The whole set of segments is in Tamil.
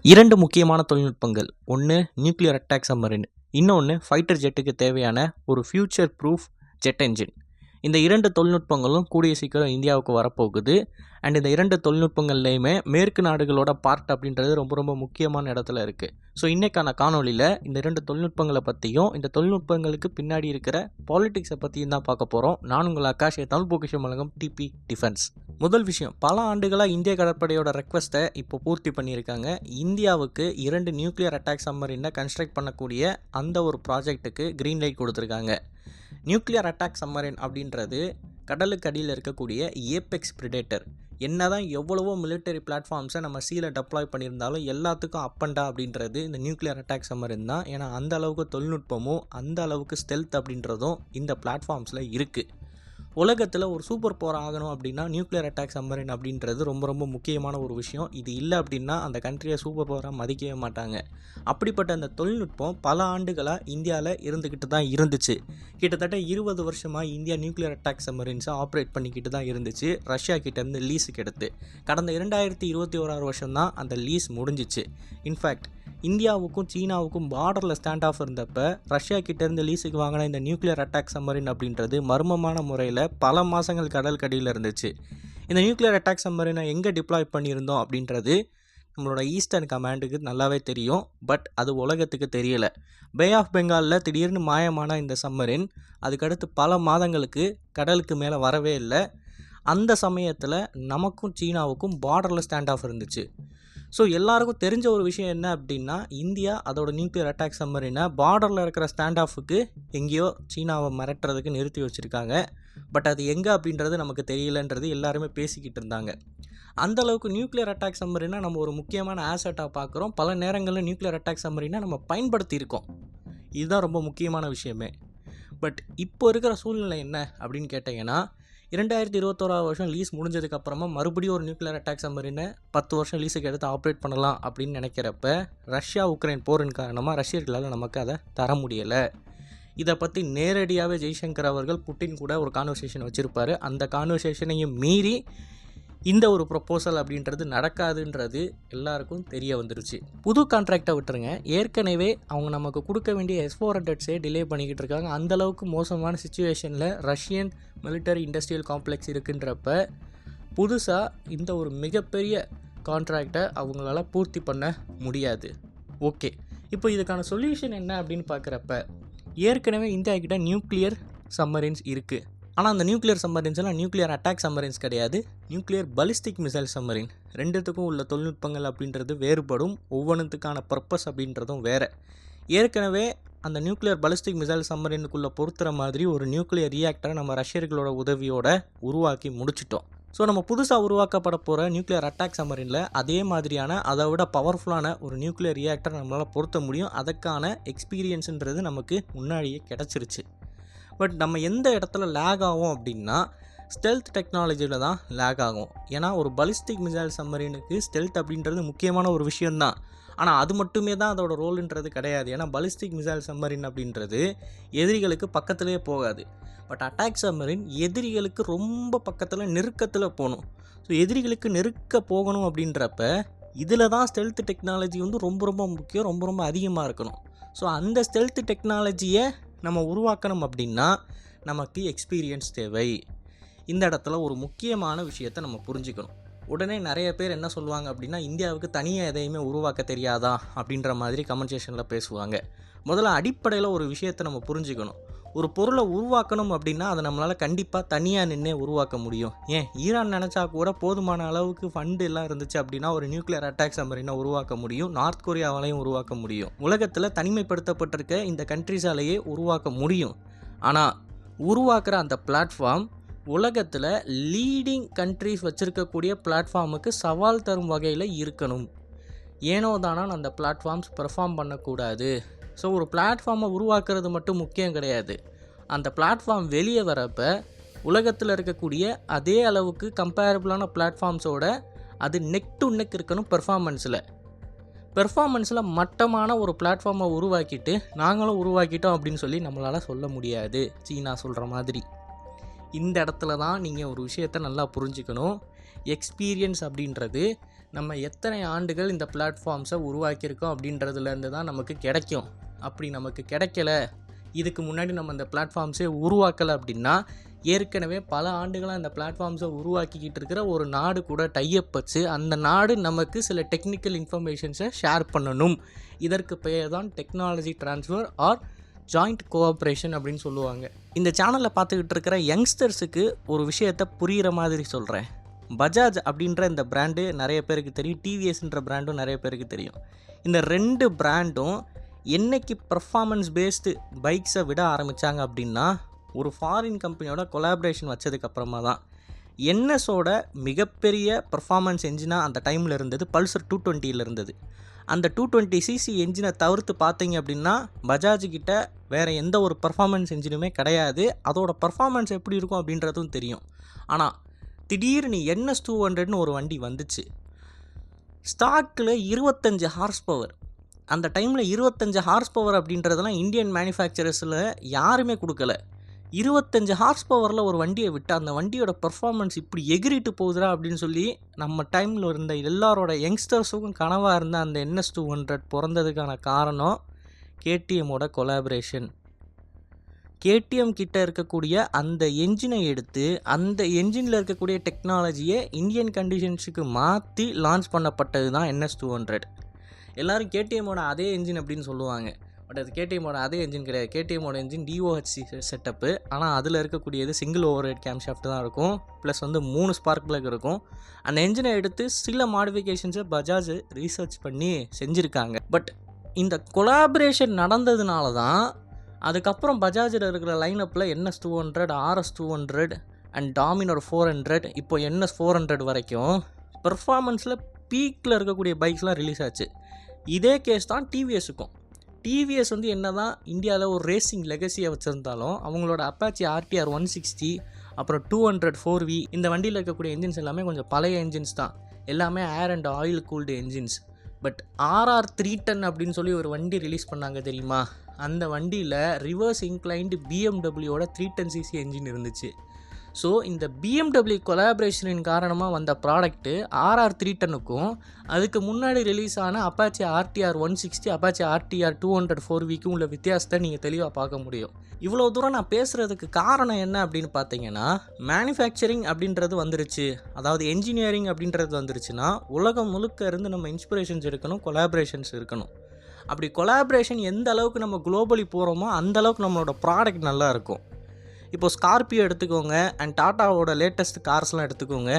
இரண்டு முக்கியமான தொழில்நுட்பங்கள். ஒன்று நியூக்ளியர் அட்டாக் சம்மரின், இன்னொன்று ஃபைட்டர் ஜெட்டுக்கு தேவையான ஒரு ஃபியூச்சர் ப்ரூஃப் ஜெட் என்ஜின். இந்த இரண்டு தொழில்நுட்பங்களும் கூடிய சீக்கிரம் இந்தியாவுக்கு வரப்போகுது. அண்ட் இந்த இரண்டு தொழில்நுட்பங்கள்லையுமே மேற்கு நாடுகளோட பார்ட் அப்படின்றது ரொம்ப ரொம்ப முக்கியமான இடத்துல இருக்குது. ஸோ இன்றைக்கான காணொலியில் இந்த இரண்டு தொழில்நுட்பங்களை பற்றியும் இந்த தொழில்நுட்பங்களுக்கு பின்னாடி இருக்கிற பாலிடிக்ஸை பற்றியும் தான் பார்க்க போகிறோம். நான் உங்கள் ஆகாஷ், தமிழ் பொக்கிஷம் வழங்கும் டிபி டிஃபென்ஸ். முதல் விஷயம், பல ஆண்டுகளாக இந்திய கடற்படையோட ரெக்வஸ்ட்டை இப்போ பூர்த்தி பண்ணியிருக்காங்க. இந்தியாவுக்கு 2 நியூக்ளியர் அட்டாக் சம்மரினை கன்ஸ்ட்ரக்ட் பண்ணக்கூடிய அந்த ஒரு ப்ராஜெக்ட்டுக்கு க்ரீன் லைட் கொடுத்துருக்காங்க. நியூக்ளியர் அட்டாக் சம்மரின் அப்படின்றது கடலுக்கு அடியில் இருக்கக்கூடிய ஏபெக்ஸ் பிரிடேட்டர். என்னதான் எவ்வளவோ மிலிட்டரி பிளாட்ஃபார்ம்ஸை நம்ம சீல டெப்ளாய் பண்ணியிருந்தாலும் எல்லாத்துக்கும் அப்பண்டா அப்படின்றது இந்த நியூக்ளியர் அட்டாக் சம்மரின் தான். ஏன்னா அந்த அளவுக்கு தொழில்நுட்பமும் அந்த அளவுக்கு ஸ்டெல்த் அப்படின்றதும் இந்த பிளாட்ஃபார்ம்ஸில் இருக்குது. உலகத்தில் ஒரு சூப்பர் பவர் ஆகணும் அப்படின்னா நியூக்ளியர் அட்டாக் சம்மரின் அப்படின்றது ரொம்ப ரொம்ப முக்கியமான ஒரு விஷயம். இது இல்லை அப்படின்னா அந்த கண்ட்ரியை சூப்பர் பவராக மதிக்கவே மாட்டாங்க. அப்படிப்பட்ட அந்த தொழில்நுட்பம் பல ஆண்டுகளாக இந்தியாவில் இருந்துக்கிட்டு தான் இருந்துச்சு. கிட்டத்தட்ட 20 வருஷமாக இந்தியா நியூக்ளியர் அட்டாக் சம்மரின்ஸை ஆப்ரேட் பண்ணிக்கிட்டு தான் இருந்துச்சு, ரஷ்யா கிட்டேருந்து லீஸுக்கு எடுத்து. கடந்த 2021 வருஷம்தான் அந்த லீஸ் முடிஞ்சிச்சு. இன்ஃபேக்ட் இந்தியாவுக்கும் சீனாவுக்கும் பார்டரில் ஸ்டாண்ட் ஆஃப் இருந்தப்ப ரஷ்யா கிட்டேருந்து லீஸுக்கு வாங்கின இந்த நியூக்ளியர் அட்டாக் சம்மரின் அப்படின்றது மர்மமான முறையில் பல மாதங்கள் கடல் கடியில் இருந்துச்சு. இந்த நியூக்ளியர் அட்டாக் சம்மரினை எங்கே டிப்ளாய் பண்ணியிருந்தோம் அப்படின்றது நம்மளோட ஈஸ்டர்ன் கமாண்டுக்கு நல்லாவே தெரியும். பட் அது உலகத்துக்கு தெரியலை. பே ஆஃப் பெங்காலில் திடீர்னு மாயமான இந்த சம்மரின் அதுக்கடுத்து பல மாதங்களுக்கு கடலுக்கு மேலே வரவே இல்லை. அந்த சமயத்தில் நமக்கும் சீனாவுக்கும் பார்டரில் ஸ்டாண்ட் ஆஃப் இருந்துச்சு. ஸோ எல்லாருக்கும் தெரிஞ்ச ஒரு விஷயம் என்ன அப்படின்னா, இந்தியா அதோட நியூக்ளியர் அட்டாக் சம்மரினை பார்டரில் இருக்கிற ஸ்டாண்ட் ஆஃபுக்கு எங்கேயோ சீனாவை மிரட்டுறதுக்கு நிறுத்தி வச்சுருக்காங்க. பட் அது எங்கே அப்படின்றது நமக்கு தெரியலன்றது எல்லாருமே பேசிக்கிட்டு இருந்தாங்க. அந்தளவுக்கு நியூக்ளியர் அட்டாக் சம்மரினா நம்ம ஒரு முக்கியமான ஆசெட்டாக பார்க்குறோம். பல நேரங்களில் நியூக்ளியர் அட்டாக் சம்மரினை நம்ம பயன்படுத்தியிருக்கோம். இதுதான் ரொம்ப முக்கியமான விஷயமே. பட் இப்போ இருக்கிற சூழ்நிலை என்ன அப்படின்னு கேட்டிங்கன்னா, 2021 வருஷம் லீஸ் முடிஞ்சதுக்கப்புறமா மறுபடியும் ஒரு நியூக்ளியர் அட்டாக் சம்மரினை 10 வருஷம் லீஸுக்கு எடுத்து ஆப்ரேட் பண்ணலாம் அப்படின்னு நினைக்கிறப்ப ரஷ்யா உக்ரைன் போரின் காரணமாக ரஷ்யர்களால் நமக்கு அதை தர முடியலை. இதை பற்றி நேரடியாகவே ஜெய்சங்கர் அவர்கள் புட்டின் கூட ஒரு கான்வர்சேஷன் வச்சுருப்பார். அந்த கான்வர்சேஷனையும் மீறி இந்த ஒரு ப்ரொப்போசல் அப்படின்றது நடக்காதுன்றது எல்லாருக்கும் தெரிய வந்துருச்சு. புது கான்ட்ராக்டை விட்டுருங்க, ஏற்கனவே அவங்க நமக்கு கொடுக்க வேண்டிய S-400 டிலே பண்ணிக்கிட்டு இருக்காங்க. அந்தளவுக்கு மோசமான சுச்சுவேஷனில் ரஷ்யன் மிலிட்டரி இண்டஸ்ட்ரியல் காம்ப்ளெக்ஸ் இருக்குன்றப்ப புதுசாக இந்த ஒரு மிகப்பெரிய கான்ட்ராக்டை அவங்களால பூர்த்தி பண்ண முடியாது. ஓகே, இப்போ இதுக்கான சொல்யூஷன் என்ன அப்படின்னு பார்க்குறப்ப, ஏற்கனவே இந்தியா கிட்ட நியூக்ளியர் சம்மரின்ஸ் இருக்குது. ஆனால் அந்த நியூக்ளியர் சம்மரின்ஸ்லாம் நியூக்ளியர் அட்டாக் சம்மரின்ஸ் கிடையாது, நியூக்ளியர் பலிஸ்டிக் மிசைல் சம்மரின். ரெண்டுத்துக்கும் உள்ள தொழில்நுட்பங்கள் அப்படின்றது வேறுபடும். ஒவ்வொன்றுத்துக்கான பர்பஸ் அப்படின்றதும் வேறு. ஏற்கனவே அந்த நியூக்ளியர் பலிஸ்டிக் மிசைல் சம்மரினுக்குள்ளே பொறுத்துற மாதிரி ஒரு நியூக்ளியர் ரியாக்டரை நம்ம ரஷ்யர்களோட உதவியோட உருவாக்கி முடிச்சிட்டோம். ஸோ நம்ம புதுசாக உருவாக்கப்பட போகிற நியூக்ளியர் அட்டாக் சம்மரினில் அதே மாதிரியான அதை விட பவர்ஃபுல்லான ஒரு நியூக்ளியர் ரியாக்டர் நம்மளால் பொருத்த முடியும். அதுக்கான எக்ஸ்பீரியன்ஸுன்றது நமக்கு முன்னாடியே கிடச்சிருச்சு. பட் நம்ம எந்த இடத்துல லேக் ஆகும் அப்படின்னா ஸ்டெல்த் டெக்னாலஜியில் தான் லேக் ஆகும். ஏன்னா ஒரு பலிஸ்டிக் மிசைல் சம்மரினுக்கு ஸ்டெல்த் அப்படின்றது முக்கியமான ஒரு விஷயந்தான். ஆனால் அது மட்டுமே தான் அதோட ரோலுன்றது கிடையாது. ஏன்னா பலிஸ்டிக் மிசைல் சம்மரின் அப்படின்றது எதிரிகளுக்கு பக்கத்துலேயே போகாது. பட் அட்டாக் சம்மரின் எதிரிகளுக்கு ரொம்ப பக்கத்தில் நெருக்கத்தில் போகணும். ஸோ எதிரிகளுக்கு நெருக்க போகணும் அப்படின்றப்ப இதில் தான் ஸ்டெல்த் டெக்னாலஜி வந்து ரொம்ப ரொம்ப முக்கியம், ரொம்ப ரொம்ப அதிகமாக இருக்கணும். ஸோ அந்த ஸ்டெல்த் டெக்னாலஜியை நம்ம உருவாக்கணும் அப்படின்னா நமக்கு எக்ஸ்பீரியன்ஸ் தேவை. இந்த இடத்துல ஒரு முக்கியமான விஷயத்தை நம்ம புரிஞ்சுக்கணும். உடனே நிறைய பேர் என்ன சொல்லுவாங்க அப்படின்னா, இந்தியாவுக்கு தனியாக எதையுமே உருவாக்க தெரியாதா அப்படின்ற மாதிரி கமெண்ட் செக்ஷனில் பேசுவாங்க. முதல்ல அடிப்படையில் ஒரு விஷயத்தை நம்ம புரிஞ்சுக்கணும். ஒரு பொருளை உருவாக்கணும் அப்படின்னா அதை நம்மளால் கண்டிப்பாக தனியாக நின்று உருவாக்க முடியும். ஏன் ஈரான் நினச்சா கூட போதுமான அளவுக்கு ஃபண்டு எல்லாம் இருந்துச்சு அப்படின்னா ஒரு நியூக்ளியர் அட்டாக் சம்மரினை உருவாக்க முடியும். நார்த் கொரியாவாலையும் உருவாக்க முடியும். உலகத்தில் தனிமைப்படுத்தப்பட்டிருக்க இந்த கண்ட்ரிஸாலேயே உருவாக்க முடியும். ஆனால் உருவாக்குற அந்த பிளாட்ஃபார்ம் உலகத்தில் லீடிங் கண்ட்ரிஸ் வச்சுருக்கக்கூடிய பிளாட்ஃபார்முக்கு சவால் தரும் வகையில் இருக்கணும். ஏனோ தானா அந்த பிளாட்ஃபார்ம்ஸ் பெர்ஃபார்ம் பண்ணக்கூடாது. ஸோ ஒரு பிளாட்ஃபார்மை உருவாக்குறது மட்டும் முக்கியம் கிடையாது. அந்த பிளாட்ஃபார்ம் வெளியே வரப்போ உலகத்தில் இருக்கக்கூடிய அதே அளவுக்கு கம்பேரபிளான பிளாட்ஃபார்ம்ஸோட அது நெக் டு நெக் இருக்கணும். பெர்ஃபார்மன்ஸில் மட்டமான ஒரு பிளாட்ஃபார்மை உருவாக்கிட்டு நாங்களும் உருவாக்கிட்டோம் அப்படின்னு சொல்லி நம்மளால் சொல்ல முடியாது, சீனா சொல்கிற மாதிரி. இந்த இடத்துல தான் நீங்கள் ஒரு விஷயத்தை நல்லா புரிஞ்சுக்கணும். எக்ஸ்பீரியன்ஸ் அப்படின்றது நம்ம எத்தனை ஆண்டுகள் இந்த பிளாட்ஃபார்ம்ஸை உருவாக்கியிருக்கோம் அப்படின்றதுலேருந்து தான் நமக்கு கிடைக்கும். அப்படி நமக்கு கிடைக்கல, இதுக்கு முன்னாடி நம்ம இந்த பிளாட்ஃபார்ம்ஸே உருவாக்கலை அப்படின்னா ஏற்கனவே பல ஆண்டுகளாக இந்த பிளாட்ஃபார்ம்ஸை உருவாக்கிக்கிட்டு இருக்கிற ஒரு நாடு கூட டைப் வச்சு அந்த நாடு நமக்கு சில டெக்னிக்கல் இன்ஃபர்மேஷன்ஸை ஷேர் பண்ணணும். இதற்கு பெயர் தான் technology transfer R joint cooperation அப்படின்னு சொல்லுவாங்க. இந்த சேனலில் பார்த்துக்கிட்டு இருக்கிற யங்ஸ்டர்ஸுக்கு ஒரு விஷயத்தை புரிகிற மாதிரி சொல்கிறேன். பஜாஜ் அப்படின்ற இந்த பிராண்டு நிறைய பேருக்கு தெரியும், டிவிஎஸ்ன்ற பிராண்டும் நிறைய பேருக்கு தெரியும். இந்த 2 பிராண்டும் என்னைக்கு பர்ஃபார்மன்ஸ் பேஸ்டு பைக்ஸை விட ஆரம்பித்தாங்க அப்படின்னா ஒரு ஃபாரின் கம்பெனியோட கொலாபரேஷன் வச்சதுக்கப்புறமா தான். என்எஸோட மிகப்பெரிய பர்ஃபார்மன்ஸ் என்ஜினாக அந்த டைமில் இருந்தது பல்சர் 220 இருந்தது. அந்த 220cc என்ஜினை தவிர்த்து பார்த்தீங்க அப்படின்னா பஜாஜுக்கிட்ட வேறு எந்த ஒரு பர்ஃபார்மன்ஸ் என்ஜினுமே கிடையாது. அதோட பர்ஃபார்மன்ஸ் எப்படி இருக்கும் அப்படின்றதும் தெரியும். ஆனால் திடீர்னு NS 200ன்னு ஒரு வண்டி வந்துச்சு. ஸ்டாக்கில் 25 ஹார்ஸ் பவர். அந்த டைமில் 25 ஹார்ஸ் பவர் அப்படின்றதெல்லாம் இந்தியன் மேனுஃபேக்சரர்ஸில் யாருமே கொடுக்கல. 25 ஹார்ஸ் பவரில் ஒரு வண்டியை விட்டு அந்த வண்டியோட பர்ஃபார்மன்ஸ் இப்படி எகிரிட்டு போகுதுரா அப்படின்னு சொல்லி நம்ம டைமில் இருந்த எல்லாரோட யங்ஸ்டர்ஸுக்கும் கனவாக இருந்த அந்த NS 200 பிறந்ததுக்கான காரணம் கேடிஎம்மோட கொலாபரேஷன். கேடிஎம் கிட்ட இருக்கக்கூடிய அந்த என்ஜினை எடுத்து அந்த என்ஜினில் இருக்கக்கூடிய டெக்னாலஜியை இந்தியன் கண்டிஷன்ஸுக்கு மாற்றி லான்ச் பண்ணப்பட்டது தான் NS 200. எல்லோரும் கேடிஎம்மோட அதே என்ஜின் அப்படின்னு சொல்லுவாங்க. பட் அது கேடிஎம்மோட அதே என்ஜின் கிடையாது. கேடிஎம்மோட என்ஜின் DOHC செட்டப்பு. ஆனால் அதில் இருக்கக்கூடியது single over head game shaft தான் இருக்கும். ப்ளஸ் 3 ஸ்பார்க் பிளக் இருக்கும். அந்த என்ஜினை எடுத்து சில மாடிஃபிகேஷன்ஸை பஜாஜ் ரீசர்ச் பண்ணி செஞ்சுருக்காங்க. பட் இந்த கொலாபரேஷன் நடந்ததுனால தான் அதுக்கப்புறம் பஜாஜில் இருக்கிற லைனப்பில் NS 200, RS 200 அண்ட் டாமினர் 400, இப்போ NS 400 வரைக்கும் பெர்ஃபார்மன்ஸில் பீக்கில் இருக்கக்கூடிய பைக்ஸ்லாம் ரிலீஸ் ஆச்சு. இதே கேஸ் தான் டிவிஎஸுக்கும். டிவிஎஸ் என்ன தான் இந்தியாவில் ஒரு ரேசிங் லெகசியை வச்சுருந்தாலும் அவங்களோட அப்பாச்சி RTR 160 அப்புறம் 200 4V இந்த வண்டியில் இருக்கக்கூடிய என்ஜின்ஸ் எல்லாமே கொஞ்சம் பழைய என்ஜின்ஸ் தான். எல்லாமே ஏர் and oil cooled engines. But RR 310 அப்படின்னு சொல்லி ஒரு வண்டி ரிலீஸ் பண்ணாங்க தெரியுமா? அந்த வண்டியில் ரிவர்ஸ் இன்க்ளைன்டு BMWவோட 310cc என்ஜின் இருந்துச்சு. ஸோ இந்த BMW கொலாபரேஷனின் காரணமாக வந்த ப்ராடக்ட்டு RR 310க்கும் அதுக்கு முன்னாடி ரிலீஸ் ஆன அப்பாச்சி RTR 160 அப்பாச்சி RTR 200 4Vக்கும் உள்ள வித்தியாசத்தை நீங்கள் தெளிவாக பார்க்க முடியும். இவ்வளோ தூரம் நான் பேசுகிறதுக்கு காரணம் என்ன அப்படின்னு பார்த்தீங்கன்னா, மேனுஃபேக்சரிங் அப்படின்றது வந்துருச்சு, அதாவது என்ஜினியரிங் அப்படின்றது வந்துருச்சுன்னா உலகம் முழுக்க இருந்து நம்ம இன்ஸ்பிரேஷன்ஸ் எடுக்கணும், கொலாபரேஷன்ஸ் இருக்கணும். அப்படி கொலாபரேஷன் எந்த அளவுக்கு நம்ம குளோபலி போகிறோமோ அந்த அளவுக்கு நம்மளோட ப்ராடக்ட் நல்லா இருக்கும். இப்போது ஸ்கார்பியோ எடுத்துக்கோங்க அண்ட் டாட்டாவோட லேட்டஸ்ட் கார்ஸ்லாம் எடுத்துக்கோங்க.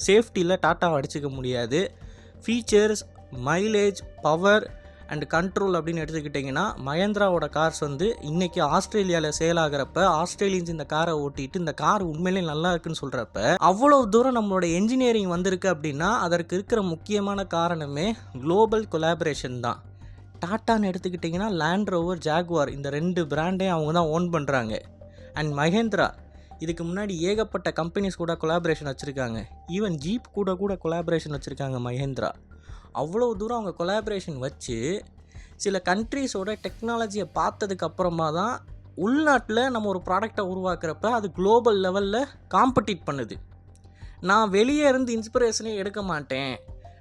சேஃப்டியில் டாட்டாவை அடிச்சிக்க முடியாது. Features, mileage, power and control அப்படின்னு எடுத்துக்கிட்டிங்கன்னா மஹேந்திராவோட கார்ஸ் இன்றைக்கி ஆஸ்திரேலியாவில் சேல் ஆகிறப்ப ஆஸ்திரேலியன்ஸ் இந்த காரை ஓட்டிட்டு இந்த கார் உண்மையிலே நல்லா இருக்குன்னு சொல்கிறப்ப அவ்வளோ தூரம் நம்மளோட என்ஜினியரிங் வந்திருக்கு அப்படின்னா அதற்கு இருக்கிற முக்கியமான காரணமே குளோபல் கொலாபரேஷன் தான். டாட்டான்னு எடுத்துக்கிட்டிங்கன்னா லேண்ட் ரோவர், ஜாகுவார் இந்த 2 பிராண்டையும் அவங்க தான் ஓன் பண்ணுறாங்க. அண்ட் மஹேந்திரா இதுக்கு முன்னாடி ஏகப்பட்ட கம்பெனிஸ் கூட கொலாபரேஷன் வச்சுருக்காங்க. ஈவன் ஜீப் கூட கொலாபரேஷன் வச்சுருக்காங்க மஹேந்திரா. அவ்வளோ தூரம் அவங்க கொலாபரேஷன் வச்சு சில கண்ட்ரீஸோட டெக்னாலஜியை பார்த்ததுக்கப்புறமா தான் உள்நாட்டில் நம்ம ஒரு ப்ராடக்டை உருவாக்குறப்ப அது குளோபல் லெவலில் காம்படிட் பண்ணுது. நான் வெளியே இருந்து இன்ஸ்பிரேஷனே எடுக்க மாட்டேன்,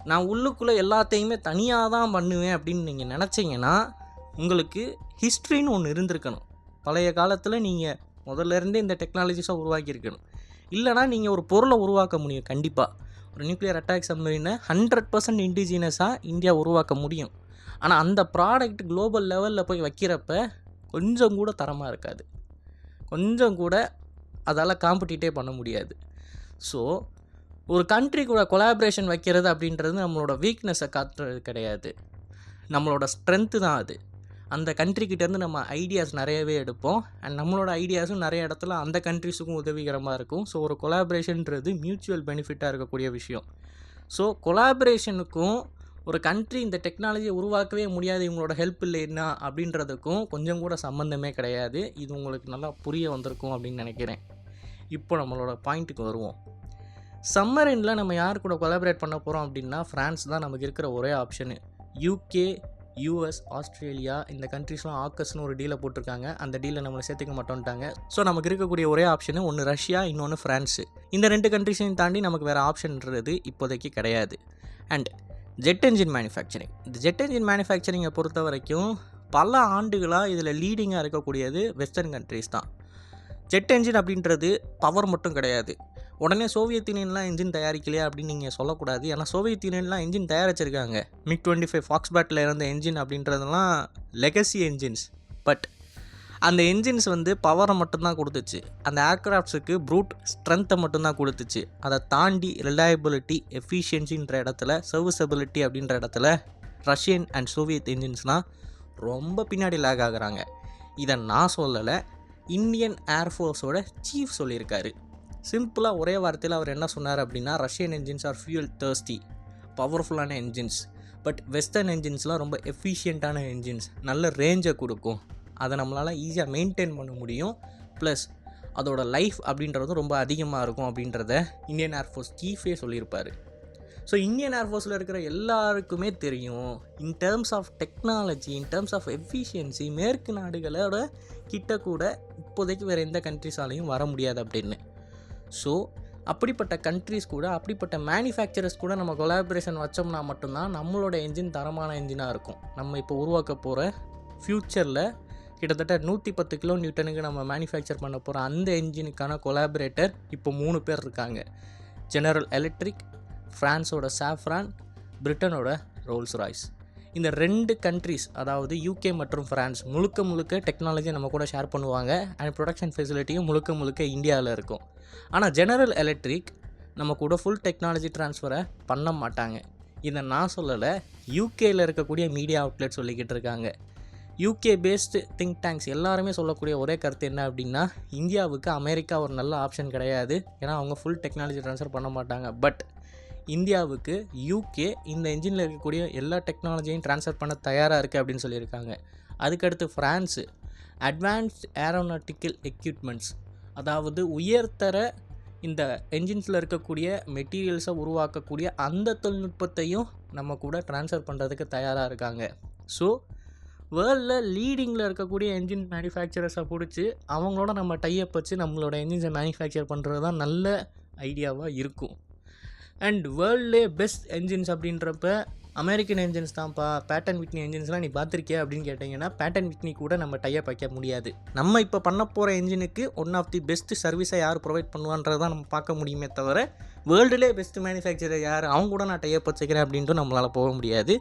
நான் உள்ளுக்குள்ளே எல்லாத்தையுமே தனியாக தான் பண்ணுவேன் அப்படின்னு நீங்கள் நினச்சிங்கன்னா உங்களுக்கு ஹிஸ்ட்ரின்னு ஒன்று இருந்திருக்கணும். பழைய காலத்தில் நீங்கள் முதல்ல இருந்தே இந்த டெக்னாலஜிஸை உருவாக்கியிருக்கணும். இல்லைனா நீங்கள் ஒரு பொருளை உருவாக்க முடியும். கண்டிப்பாக ஒரு நியூக்ளியர் அட்டாக் சப்மரீனை 100% இண்டிஜினஸாக இந்தியா உருவாக்க முடியும். ஆனால் அந்த ப்ராடக்ட் குளோபல் லெவலில் போய் வைக்கிறப்ப கொஞ்சம் கூட தரமாக இருக்காது, கொஞ்சம் கூட அதால் காம்படிட்டே பண்ண முடியாது. ஸோ ஒரு கண்ட்ரி கூட கொலாபரேஷன் வைக்கிறது அப்படின்றது நம்மளோட வீக்னஸை காட்டுறது கிடையாது, நம்மளோட ஸ்ட்ரென்த்து தான் அது. அந்த கண்ட்ரிக்கிட்டேருந்து நம்ம ஐடியாஸ் நிறையவே எடுப்போம் அண்ட் நம்மளோட ஐடியாஸும் நிறைய இடத்துல அந்த கண்ட்ரிஸுக்கும் உதவிகரமாக இருக்கும். ஸோ ஒரு கொலாபரேஷன்ன்றது மியூச்சுவல் பெனிஃபிட்டாக இருக்கக்கூடிய விஷயம். ஸோ கொலாபரேஷனுக்கும் ஒரு கண்ட்ரி இந்த டெக்னாலஜியை உருவாக்கவே முடியாது இவங்களோட ஹெல்ப் இல்லைன்னா அப்படின்றதுக்கும் கொஞ்சம் கூட சம்மந்தமே கிடையாது. இது உங்களுக்கு நல்லா புரிய வந்திருக்கும் அப்படின்னு நினைக்கிறேன். இப்போ நம்மளோட பாயிண்ட்டுக்கு வருவோம். சம்மரினில் நம்ம யார் கூட கொலாபரேட் பண்ண போகிறோம் அப்படின்னா ஃப்ரான்ஸ் தான் நமக்கு இருக்கிற ஒரே ஆப்ஷனு. UK, US, ஆஸ்திரேலியா இந்த கண்ட்ரிஸ்லாம் ஆக்கஸ்னு ஒரு டீலை போட்டிருக்காங்க. அந்த டீலை நம்மளை சேர்த்துக்க மாட்டோன்ட்டாங்க. ஸோ நமக்கு இருக்கக்கூடிய ஒரே ஆப்ஷனு ஒன்று ரஷ்யா, இன்னொன்று ஃப்ரான்ஸு. இந்த 2 கண்ட்ரிஸையும் தாண்டி நமக்கு வேறு ஆப்ஷன்ன்றது இப்போதைக்கு கிடையாது. And jet engine manufacturing. இந்த ஜெட் என்ஜின் மேனுஃபேக்சரிங்கை பொறுத்த வரைக்கும் பல ஆண்டுகளாக இதில் லீடிங்காக இருக்கக்கூடியது வெஸ்டர்ன் கண்ட்ரீஸ் தான். ஜெட் என்ஜின் அப்படின்றது பவர் மட்டும் கிடையாது. உடனே சோவியத் யூனியன்லாம் என்ஜின் தயாரிக்கலையா அப்படின்னு நீங்கள் சொல்லக்கூடாது. ஏன்னா சோவியத் யூனியன்லாம் என்ஜின் தயாரிச்சிருக்காங்க. MiG-25 ஃபாக்ஸ்பேட்டில் இருந்த என்ஜின் அப்படின்றதெல்லாம் லெகசி என்ஜின்ஸ். பட் அந்த என்ஜின்ஸ் பவரை மட்டும்தான் கொடுத்துச்சு. அந்த ஏர்க்ராஃப்ட்ஸுக்கு ப்ரூட் ஸ்ட்ரென்த்தை மட்டும்தான் கொடுத்துச்சு. அதை தாண்டி ரிலையபிலிட்டி, எஃபிஷியன்சின்ற இடத்துல, சர்வீசபிலிட்டி அப்படின்ற இடத்துல ரஷ்யன் அண்ட் சோவியத் என்ஜின்ஸ்னால் ரொம்ப பின்னாடி லேக் ஆகுறாங்க. இதை நான் சொல்லலை, இந்தியன் ஏர்ஃபோர்ஸோட சீஃப் சொல்லியிருக்காரு. சிம்பிளாக ஒரே வார்த்தையில் அவர் என்ன சொன்னார் அப்படின்னா, Russian engines are fuel thirsty, பவர்ஃபுல்லான என்ஜின்ஸ். பட் வெஸ்டர்ன் என்ஜின்ஸ்லாம் ரொம்ப எஃபிஷியண்ட்டான என்ஜின்ஸ், நல்ல ரேஞ்சை கொடுக்கும், அதை நம்மளால் ஈஸியாக மெயின்டைன் பண்ண முடியும், ப்ளஸ் அதோட லைஃப் அப்படின்றதும் ரொம்ப அதிகமாக இருக்கும் அப்படின்றத இந்தியன் ஏர்ஃபோர்ஸ் சீஃபே சொல்லியிருப்பார். ஸோ இந்தியன் ஏர்ஃபோர்ஸில் இருக்கிற எல்லாருக்குமே தெரியும், in terms of technology, in terms of efficiency மேற்கு நாடுகளோட கிட்ட கூட இப்போதைக்கு வேறு எந்த கண்ட்ரிஸாலையும் வர முடியாது அப்படின்னு. ஸோ அப்படிப்பட்ட கண்ட்ரிஸ் கூட, அப்படிப்பட்ட மேனுஃபேக்சரர்ஸ் கூட நம்ம கொலாபரேஷன் வச்சோம்னா மட்டும்தான் நம்மளோட என்ஜின் தரமான என்ஜினாக இருக்கும். நம்ம இப்போ உருவாக்க போகிற ஃப்யூச்சரில் கிட்டத்தட்ட 110 கிலோ நியூட்டனுக்கு நம்ம மேனுஃபேக்சர் பண்ண போகிற அந்த என்ஜினுக்கான கொலாபரேட்டர் இப்போ 3 பேர் இருக்காங்க. ஜெனரல் எலக்ட்ரிக், ஃப்ரான்ஸோட சாஃப்ரான், பிரிட்டனோட ரோல்ஸ் ராய்ஸ். இந்த 2 கண்ட்ரிஸ், அதாவது UK மற்றும் ஃப்ரான்ஸ், முழுக்க டெக்னாலஜியை நம்ம கூட ஷேர் பண்ணுவாங்க. அண்ட் ப்ரொடக்ஷன் ஃபெசிலிட்டியும் முழுக்க இந்தியாவில் இருக்கும். ஆனால் ஜெனரல் எலக்ட்ரிக் நம்ம கூட ஃபுல் டெக்னாலஜி ட்ரான்ஸ்ஃபரை பண்ண மாட்டாங்க. இதை நான் சொல்லலை, யூகேயில் இருக்கக்கூடிய மீடியா அவுட்லெட் சொல்லிக்கிட்டு இருக்காங்க. UK பேஸ்டு திங்க் டேங்க்ஸ் எல்லாருமே சொல்லக்கூடிய ஒரே கருத்து என்ன அப்படின்னா, இந்தியாவுக்கு அமெரிக்கா ஒரு நல்ல ஆப்ஷன் கிடையாது, ஏன்னா அவங்க ஃபுல் டெக்னாலஜி ட்ரான்ஸ்ஃபர் பண்ண மாட்டாங்க. பட் இந்தியாவுக்கு UK இந்த என்ஜினில் இருக்கக்கூடிய எல்லா டெக்னாலஜியும் ட்ரான்ஸ்ஃபர் பண்ண தயாராக இருக்குது அப்படின்னு சொல்லியிருக்காங்க. அதுக்கடுத்து ஃப்ரான்ஸு அட்வான்ஸ்ட் ஏரோநாட்டிக்கல் எக்யூப்மெண்ட்ஸ், அதாவது உயர்தர இந்த என்ஜின்ஸில் இருக்கக்கூடிய மெட்டீரியல்ஸை உருவாக்கக்கூடிய அந்த தொழில்நுட்பத்தையும் நம்ம கூட ட்ரான்ஸ்ஃபர் பண்ணுறதுக்கு தயாராக இருக்காங்க. ஸோ வேர்ல்டில் லீடிங்கில் இருக்கக்கூடிய என்ஜின் மேனுஃபேக்சரர்ஸை பிடிச்சி அவங்களோட நம்ம டைப் வச்சு நம்மளோட என்ஜின்ஸை மேனுஃபேக்சர் பண்ணுறது தான் நல்ல ஐடியாவாக இருக்கும். அண்ட் வேர்ல்ட்லே பெஸ்ட் என்ஜின்ஸ் அப்படின்றப்ப அமெரிக்கன் என்ஜின்ஸ் தான்ப்பா, பேட்டன் விட்னி என்ஜின்ஸ்லாம் நீ பார்த்துருக்கியா அப்படின்னு கேட்டிங்கன்னா, பேட்டன் விட்னி கூட நம்ம டைப் வைக்க முடியாது. நம்ம இப்போ பண்ண போகிற என்ஜினுக்கு ஒன் ஆஃப் தி பெஸ்ட் சர்வீஸை யார் ப்ரொவைட் பண்ணுவான்றதை தான் நம்ம பார்க்க முடியுமே தவிர, வேர்ல்டுலே பெஸ்ட் மேனுஃபேக்சரர் யார், அவங்க கூட நான் டைப் வச்சுக்கிறேன் அப்படின்ட்டு நம்மளால் போக முடியாது.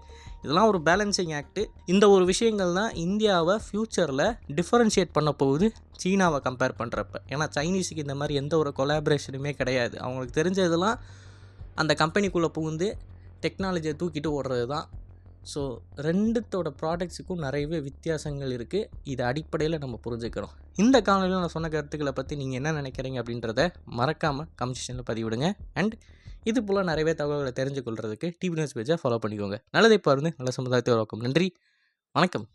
இதெல்லாம் ஒரு பேலன்சிங் ஆக்ட். இந்த ஒரு விஷயங்கள் தான் இந்தியாவை ஃப்யூச்சரில் டிஃபரன்ஷியேட் பண்ண போகுது சீனாவை கம்பேர் பண்ணுறப்ப. ஏன்னா சைனீஸுக்கு இந்த மாதிரி எந்த ஒரு கொலாபரேஷனுமே கிடையாது. அவங்களுக்கு தெரிஞ்சதெல்லாம் அந்த கம்பெனிக்குள்ளே புகுந்து டெக்னாலஜியை தூக்கிட்டு ஓடுறது தான். ஸோ ரெண்டுத்தோட ப்ராடக்ட்ஸுக்கும் நிறையவே வித்தியாசங்கள் இருக்குது. இது அடிப்படையில் நம்ம புரிஞ்சுக்கிறோம். இந்த காலையில் நான் சொன்ன கருத்துக்களை பற்றி நீங்கள் என்ன நினைக்கிறீங்க அப்படின்றத மறக்காமல் கமெண்ட் செக்ஷனில் பதிவிடுங்க. அண்ட் இது போல் நிறையவே தகவல்களை தெரிஞ்சுக்கொள்கிறதுக்கு டிவி நியூஸ் பேஜை ஃபாலோ பண்ணிக்கோங்க. நல்லதை பாருங்க, நல்ல சமுதாயத்தை உருவாக்கும். நன்றி, வணக்கம்.